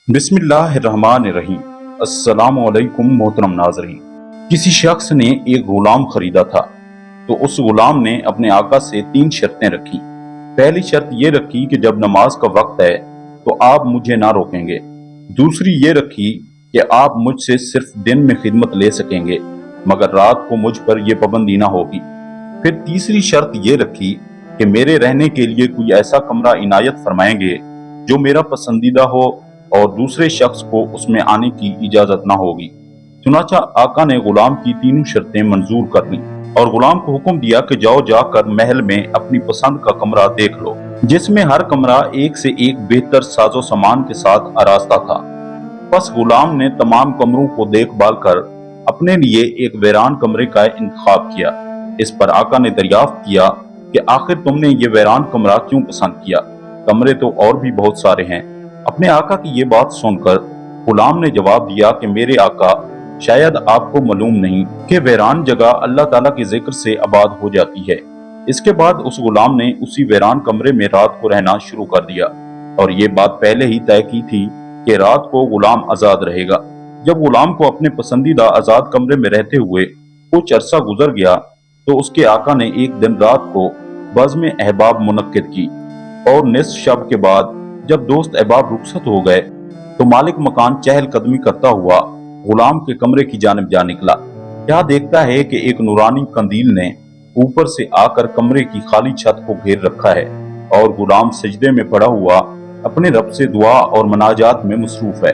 बिस्मिल्लाहिर्रहमानिर्रहीम। अस्सलाम वालेकुम मोहतरम नाज़रीन। किसी शख्स ने एक गुलाम खरीदा था, तो उस गुलाम ने अपने आका से 3 शर्तें रखी। पहली शर्त ये रखी कि जब नमाज का वक्त है तो आप मुझे ना रोकेंगे। दूसरी ये रखी कि आप मुझसे सिर्फ दिन में खिदमत ले सकेंगे, मगर रात को मुझ पर यह पाबंदी ना होगी। फिर तीसरी शर्त ये रखी कि मेरे रहने के लिए कोई ऐसा कमरा इनायत फरमाएंगे जो मेरा पसंदीदा हो और दूसरे शख्स को उसमें आने की इजाजत ना होगी। चुनाचा आका ने गुलाम की तीनों शर्तें मंजूर कर ली और गुलाम को हुक्म दिया कि जाओ जाकर महल में अपनी पसंद का कमरा देख लो, जिसमें हर कमरा एक से एक बेहतर साजो सामान के साथ आरास्ता था। बस गुलाम ने तमाम कमरों को देखभाल कर अपने लिए एक वीरान कमरे का इंतखाब किया। इस पर आका ने दरियाफ्त किया कि आखिर तुमने ये वीरान कमरा क्यों पसंद किया? कमरे तो और भी बहुत सारे हैं। अपने आका की ये बात सुनकर गुलाम ने जवाब दिया कि मेरे आका, शायद आपको मालूम नहीं कि वीरान जगह अल्लाह ताला के जिक्र से आबाद हो जाती है। इसके बाद उस गुलाम ने उसी वीरान कमरे में रात को रहना शुरू कर दिया और ये बात पहले ही तय की थी कि रात को गुलाम आजाद रहेगा। जब गुलाम को अपने पसंदीदा आजाद कमरे में रहते हुए कुछ अरसा गुजर गया तो उसके आका ने एक दिन रात को बज़्म अहबाब मुनक्किद की और निस्फ शब के बाद जब दोस्त अहबाब रुखसत हो गए तो मालिक मकान चहल कदमी करता हुआ गुलाम के कमरे की जानिब जा निकला। क्या देखता है कि एक नूरानी कंदील ने ऊपर से आकर कमरे की खाली छत को घेर रखा है और गुलाम सजदे में पड़ा हुआ अपने रब से दुआ और मनाजात में मसरूफ है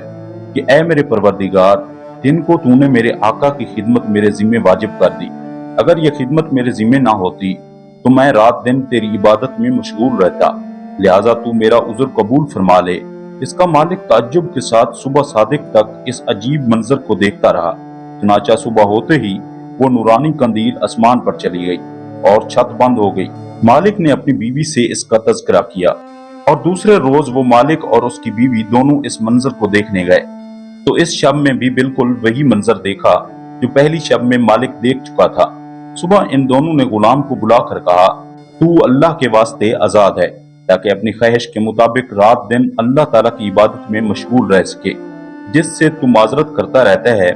कि ऐ मेरे परवरदिगार, दिन को तूने मेरे आका की खिदमत मेरे जिम्मे वाजिब कर दी। अगर यह खिदमत मेरे जिम्मे ना होती तो मैं रात दिन तेरी इबादत में मशगूल रहता, लिहाजा तू मेरा उज़्र कबूल फरमा ले। इसका मालिक ताज्जुब के साथ सुबह सादिक तक इस अजीब मंजर को देखता रहा। चुनाचा सुबह होते ही वो नूरानी कंदील आसमान पर चली गई और छत बंद हो गई। मालिक ने अपनी बीवी से इसका तज़किरा किया और दूसरे रोज वो मालिक और उसकी बीवी दोनों इस मंजर को देखने गए तो इस शब में भी बिल्कुल वही मंजर देखा जो पहली शब में मालिक देख चुका था। सुबह इन दोनों ने गुलाम को बुलाकर कहा, तू अल्लाह के वास्ते आजाद है ताकि अपनी ख्वाहिश के मुताबिक रात दिन अल्लाह ताला की इबादत में मशगूल रह सके। जिससे तू माजरत करता रहता है,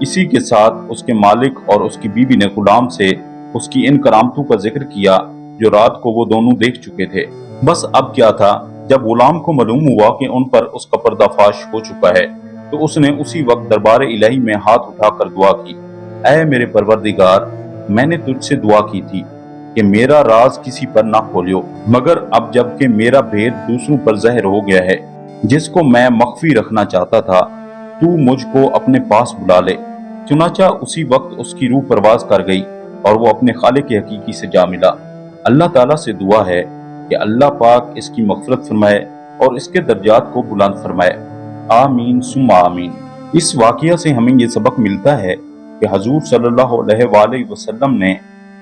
इसी के साथ उसके मालिक और उसकी बीवी ने गुलाम से उसकी इन करामतों का जिक्र किया जो रात को वो दोनों देख चुके थे। बस अब क्या था, जब गुलाम को मालूम हुआ कि उन पर उसका पर्दाफाश हो चुका है तो उसने उसी वक्त दरबार इलाही में हाथ उठाकर दुआ की, ऐ मेरे परवरदिगार, मैंने तुझसे दुआ की थी कि मेरा राज किसी पर ना खोलियो, मगर अब जबकि मेरा भेद दूसरों पर ज़ाहिर हो गया है, जिसको मैं मख्फी रखना चाहता था, तू मुझको अपने पास बुला ले। चुनाचा उसी वक्त उसकी रूह परवाज कर गई और वो अपने खालिक हकीकी से जा मिला। अल्लाह ताला से दुआ है कि अल्लाह पाक इसकी मग़फ़िरत फरमाए और इसके दर्जात को बुलंद फरमाए। आमीन सुम्मा आमीन। इस वाक़या से हमें ये सबक मिलता है कि हजूर सल्लल्लाहु अलैहि वसल्लम ने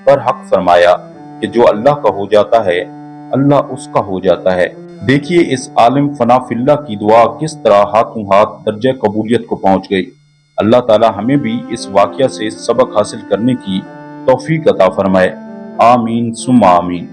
पर हक फरमाया कि जो अल्लाह का हो जाता है अल्लाह उसका हो जाता है। देखिए इस आलिम फना फिल्लाह की दुआ किस तरह हाथों हाथ दर्जे कबूलियत को पहुंच गई। अल्लाह ताला हमें भी इस वाक़या से सबक हासिल करने की तौफीक अता फरमाए। आमीन सुम्मा आमीन।